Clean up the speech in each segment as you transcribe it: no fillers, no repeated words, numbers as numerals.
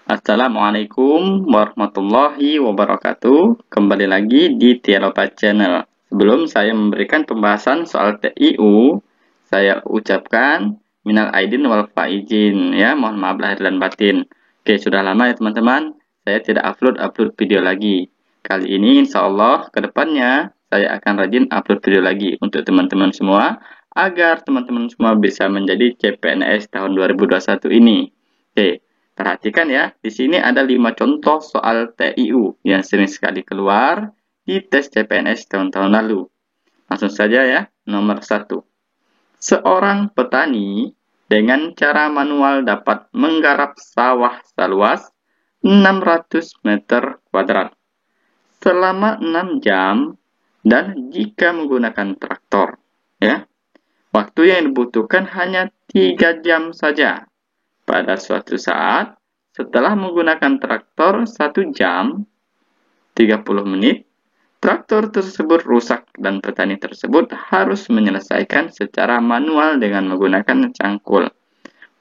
Assalamualaikum warahmatullahi wabarakatuh. Kembali lagi di Tiaropa Channel. Sebelum saya memberikan pembahasan soal TIU, saya ucapkan minal aidin wal faizin ya, mohon maaf lahir dan batin. Oke, sudah lama ya teman-teman, saya tidak upload video lagi. Kali ini insya Allah ke depannya saya akan rajin upload video lagi untuk teman-teman semua agar teman-teman semua bisa menjadi CPNS tahun 2021 ini. Oke. Perhatikan ya, di sini ada 5 contoh soal TIU yang sering sekali keluar di tes CPNS tahun-tahun lalu. Langsung saja ya, nomor 1. Seorang petani dengan cara manual dapat menggarap sawah seluas 600 meter kuadrat selama 6 jam dan jika menggunakan traktor. Ya, waktu yang dibutuhkan hanya 3 jam saja. Pada suatu saat, setelah menggunakan traktor 1 jam 30 menit, traktor tersebut rusak dan petani tersebut harus menyelesaikan secara manual dengan menggunakan cangkul.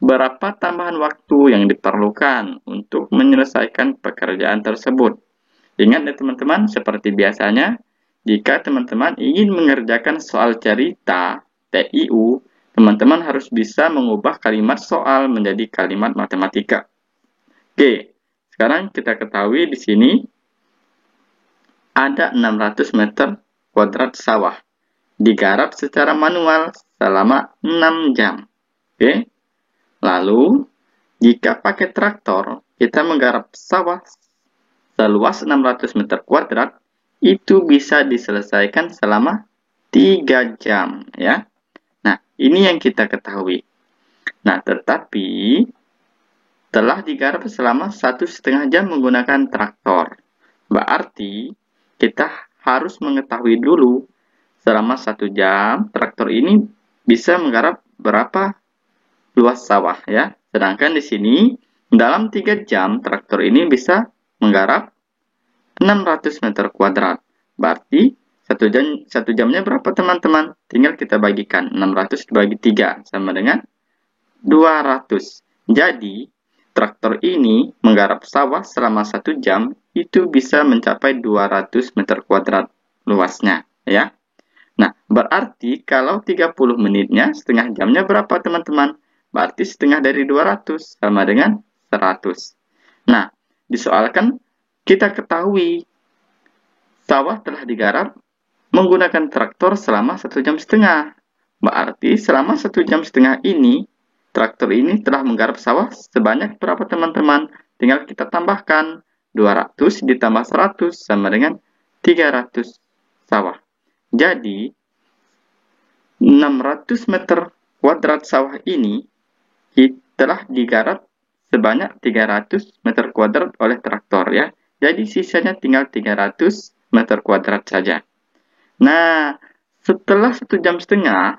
Berapa tambahan waktu yang diperlukan untuk menyelesaikan pekerjaan tersebut? Ingat ya teman-teman, seperti biasanya, jika teman-teman ingin mengerjakan soal cerita TIU, teman-teman harus bisa mengubah kalimat soal menjadi kalimat matematika. Oke, sekarang kita ketahui di sini ada 600 meter kuadrat sawah. Digarap secara manual selama 6 jam. Oke. Lalu, jika pakai traktor, kita menggarap sawah seluas 600 meter kuadrat, itu bisa diselesaikan selama 3 jam. Ya. Nah, ini yang kita ketahui. Nah, tetapi telah digarap selama 1,5 jam menggunakan traktor. Berarti kita harus mengetahui dulu selama 1 jam traktor ini bisa menggarap berapa luas sawah ya. Sedangkan di sini dalam 3 jam traktor ini bisa menggarap 600 meter kuadrat. Berarti 1 jamnya berapa teman-teman? Tinggal kita bagikan. 600 dibagi 3 sama dengan 200. Jadi, traktor ini menggarap sawah selama 1 jam itu bisa mencapai 200 meter kuadrat luasnya. Ya. Nah, berarti kalau 30 menitnya, setengah jamnya berapa teman-teman? Berarti setengah dari 200 sama dengan 100. Nah, disoalkan kita ketahui sawah telah digarap menggunakan traktor selama 1,5 jam. Berarti selama 1,5 jam ini, traktor ini telah menggarap sawah sebanyak berapa teman-teman? Tinggal kita tambahkan 200 ditambah 100 sama dengan 300 sawah. Jadi, 600 meter kuadrat sawah ini telah digarap sebanyak 300 meter kuadrat oleh traktor ya. Jadi sisanya tinggal 300 meter kuadrat saja. Nah, setelah 1,5 jam,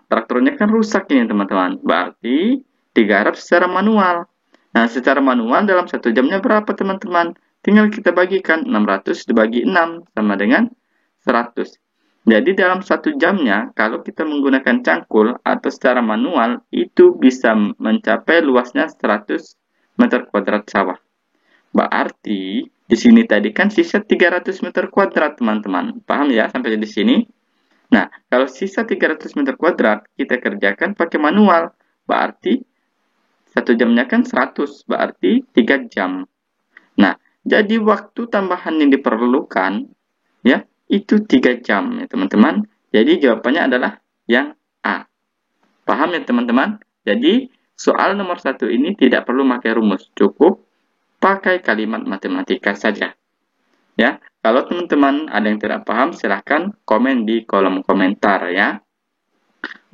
traktornya kan rusak ini teman-teman. Berarti digarap secara manual. Nah, secara manual dalam 1 jamnya berapa teman-teman? Tinggal kita bagikan 600 dibagi 6 sama dengan 100. Jadi dalam 1 jamnya, kalau kita menggunakan cangkul atau secara manual, itu bisa mencapai luasnya 100 meter kuadrat sawah. Berarti di sini tadi kan sisa 300 meter kuadrat, teman-teman. Paham ya sampai di sini? Nah, kalau sisa 300 meter kuadrat kita kerjakan pakai manual, berarti 1 jamnya kan 100, berarti 3 jam. Nah, jadi waktu tambahan yang diperlukan ya itu 3 jam ya teman-teman. Jadi jawabannya adalah yang A. Paham ya teman-teman? Jadi soal nomor 1 ini tidak perlu pakai rumus, cukup pakai kalimat matematika saja. Ya, kalau teman-teman ada yang tidak paham, silahkan komen di kolom komentar ya.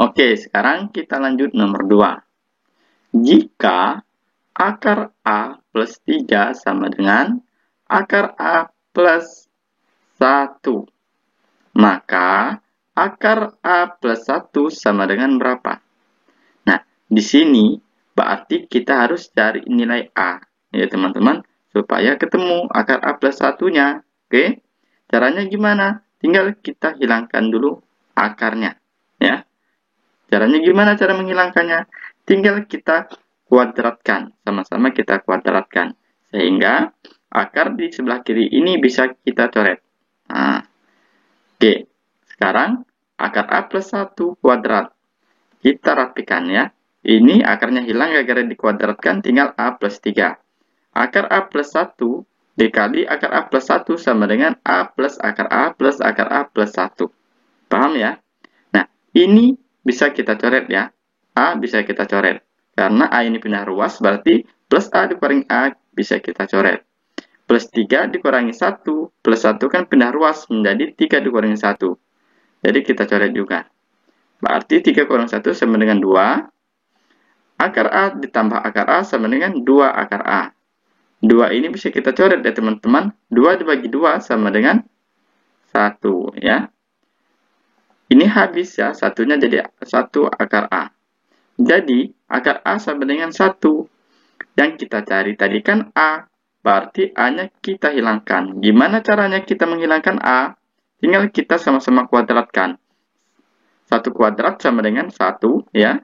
Oke, sekarang kita lanjut nomor 2. Jika akar A plus 3 sama dengan akar A plus 1, maka akar A plus 1 sama dengan berapa? Nah, di sini berarti kita harus cari nilai A. Ya teman-teman, supaya ketemu akar A plus 1-nya. Oke, caranya gimana? Tinggal kita hilangkan dulu akarnya. Ya, caranya gimana cara menghilangkannya? Tinggal kita kuadratkan. Sama-sama kita kuadratkan. Sehingga akar di sebelah kiri ini bisa kita coret. Nah, oke. Sekarang akar A plus 1 kuadrat. Kita rapikan ya. Ini akarnya hilang gara-gara dikuadratkan, tinggal A plus 3. Akar A plus 1 dikali akar A plus 1 sama dengan A plus akar A plus akar A plus 1. Paham ya? Nah, ini bisa kita coret ya. A bisa kita coret. Karena A ini pindah ruas, berarti plus A dikurangi A bisa kita coret. Plus 3 dikurangi 1. Plus 1 kan pindah ruas menjadi 3 dikurangi 1. Jadi kita coret juga. Berarti 3 kurang 1 sama dengan 2. Akar A ditambah akar A sama dengan 2 akar A. 2 ini bisa kita coret ya teman-teman. 2 dibagi 2 sama dengan 1 ya. Ini habis ya, satunya jadi 1 akar A. Jadi akar A sama dengan 1. Yang kita cari tadi kan A. Berarti A-nya kita hilangkan. Gimana caranya kita menghilangkan A? Tinggal kita sama-sama kuadratkan. 1 kuadrat sama dengan 1 ya.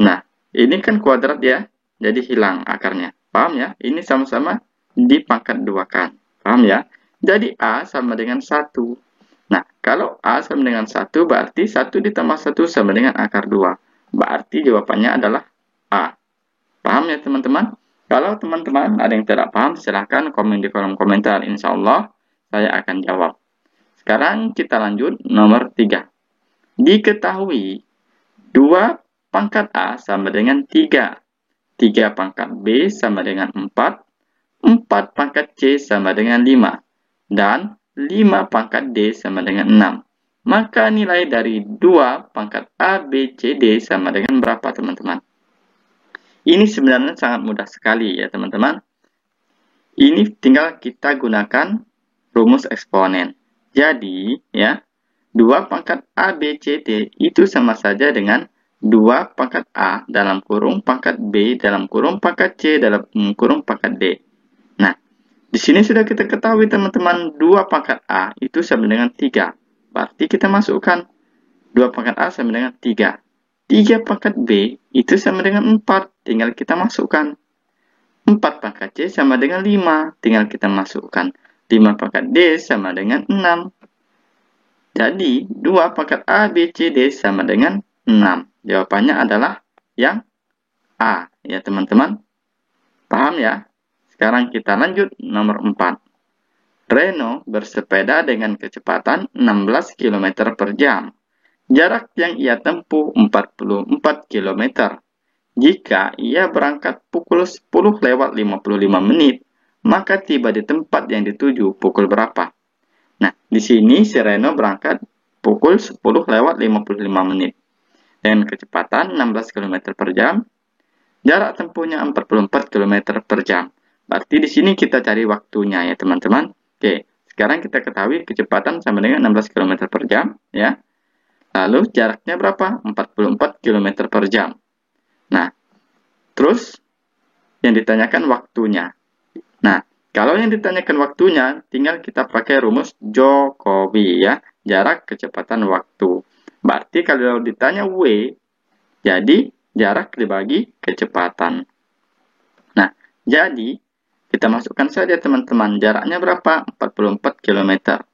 Nah, ini kan kuadrat ya. Jadi hilang akarnya. Paham ya? Ini sama-sama dipangkat 2-kan. Paham ya? Jadi A sama dengan 1. Nah, kalau A sama dengan 1, berarti 1 ditambah 1 sama dengan akar 2. Berarti jawabannya adalah A. Paham ya teman-teman? Kalau teman-teman ada yang tidak paham, silahkan komen di kolom komentar. Insya Allah saya akan jawab. Sekarang kita lanjut nomor 3. Diketahui 2 pangkat A sama dengan 3. 3 pangkat B sama dengan 4. 4 pangkat C sama dengan 5. Dan 5 pangkat D sama dengan 6. Maka nilai dari 2 pangkat A, B, C, D sama dengan berapa teman-teman? Ini sebenarnya sangat mudah sekali ya teman-teman. Ini tinggal kita gunakan rumus eksponen. Jadi ya, 2 pangkat A, B, C, D itu sama saja dengan 2 pangkat A dalam kurung pangkat B dalam kurung pangkat C dalam kurung pangkat D. Nah, di sini sudah kita ketahui teman-teman, 2 pangkat A itu sama dengan 3. Berarti kita masukkan 2 pangkat A sama dengan 3. 3 pangkat B itu sama dengan 4, tinggal kita masukkan. 4 pangkat C sama dengan 5, tinggal kita masukkan. 5 pangkat D sama dengan 6. Jadi, 2 pangkat A, B, C, D sama dengan 6. Jawabannya adalah yang A, ya teman-teman. Paham ya? Sekarang kita lanjut nomor 4. Reno bersepeda dengan kecepatan 16 km per jam. Jarak yang ia tempuh 44 km. Jika ia berangkat pukul 10 lewat 55 menit, maka tiba di tempat yang dituju pukul berapa? Nah, di sini si Reno berangkat pukul 10 lewat 55 menit. Dengan kecepatan 16 km per jam, jarak tempuhnya 44 km per jam. Berarti di sini kita cari waktunya ya teman-teman. Oke, sekarang kita ketahui kecepatan sama dengan 16 km per jam ya. Lalu jaraknya berapa? 44 km per jam. Nah, terus yang ditanyakan waktunya. Nah, kalau yang ditanyakan waktunya, tinggal kita pakai rumus Jokowi ya. Jarak, kecepatan, waktu. Berarti kalau ditanya W, jadi jarak dibagi kecepatan. Nah, jadi kita masukkan saja teman-teman. Jaraknya berapa? 44 km.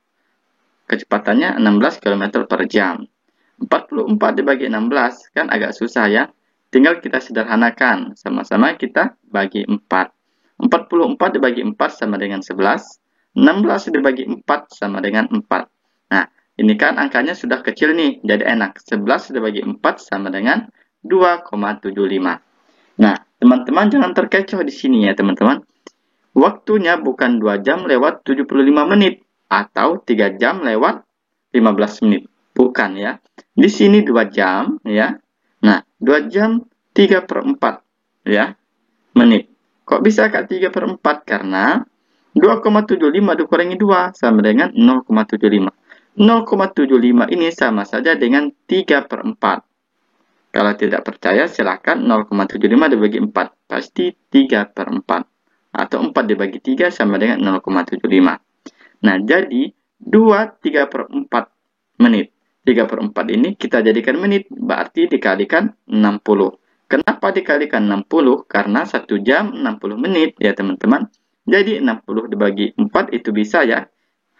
Kecepatannya 16 km per jam. 44 dibagi 16 kan agak susah ya. Tinggal kita sederhanakan. Sama-sama kita bagi 4. 44 dibagi 4 sama dengan 11. 16 dibagi 4 sama dengan 4. Nah, ini kan angkanya sudah kecil nih. Jadi enak. 11 dibagi 4 sama dengan 2,75. Nah, teman-teman jangan terkecoh di sini ya teman-teman. Waktunya bukan 2 jam lewat 75 menit. Atau 3 jam lewat 15 menit. Bukan ya. Di sini 2 jam ya. Nah, 2 jam 3/4 ya menit. Kok bisa Kak 3/4? Karena 2,75 dikurangi 2 sama dengan 0,75. 0,75 ini sama saja dengan 3/4. Kalau tidak percaya silahkan 0,75 dibagi 4. Pasti 3/4. Atau 4 dibagi 3 sama dengan 0,75. Nah, jadi 2 3/4 menit. 3/4 ini kita jadikan menit, berarti dikalikan 60. Kenapa dikalikan 60? Karena 1 jam 60 menit ya teman-teman. Jadi 60 dibagi 4 itu bisa ya.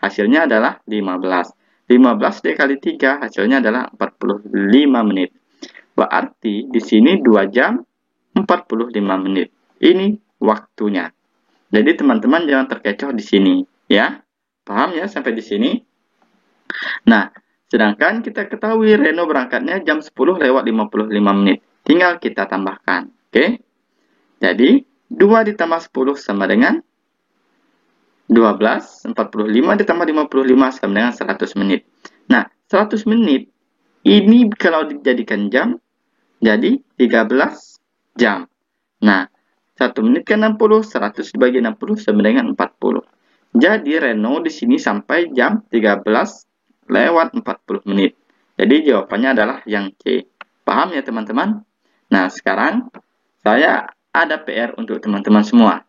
Hasilnya adalah 15. 15 dikali 3 hasilnya adalah 45 menit. Berarti di sini 2 jam 45 menit. Ini waktunya. Jadi teman-teman jangan terkecoh di sini ya. Paham ya sampai di sini? Nah, sedangkan kita ketahui Reno berangkatnya jam 10 lewat 55 menit. Tinggal kita tambahkan. Oke? Jadi, 2 ditambah 10 sama dengan 12. 45 ditambah 55 sama dengan 100 menit. Nah, 100 menit ini kalau dijadikan jam, jadi 13 jam. Nah, 1 menit kan 60, 100 dibagi 60 sama dengan 40. Jadi Reno di sini sampai jam 13 lewat 40 menit. Jadi jawabannya adalah yang C. Paham ya teman-teman? Nah, sekarang saya ada PR untuk teman-teman semua.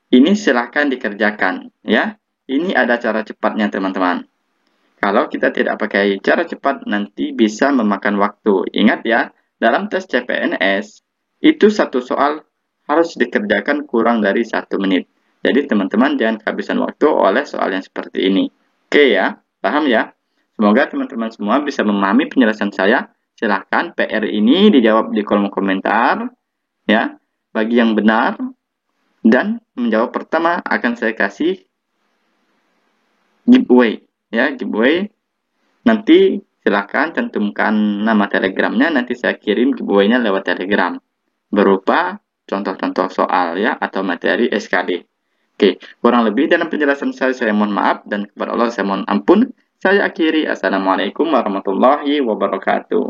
Ini silahkan dikerjakan ya. Ini ada cara cepatnya teman-teman. Kalau kita tidak pakai cara cepat nanti bisa memakan waktu. Ingat ya, dalam tes CPNS itu satu soal harus dikerjakan kurang dari 1 menit. Jadi teman-teman jangan kehabisan waktu oleh soal yang seperti ini. Oke ya, paham ya? Semoga teman-teman semua bisa memahami penjelasan saya. Silahkan PR ini dijawab di kolom komentar ya. Bagi yang benar dan menjawab pertama akan saya kasih giveaway ya, giveaway. Nanti silahkan cantumkan nama telegramnya, nanti saya kirim giveaway-nya lewat telegram berupa contoh-contoh soal ya atau materi SKD. Oke, kurang lebih dalam penjelasan saya mohon maaf dan kepada Allah saya mohon ampun. Saya akhiri. Assalamualaikum warahmatullahi wabarakatuh.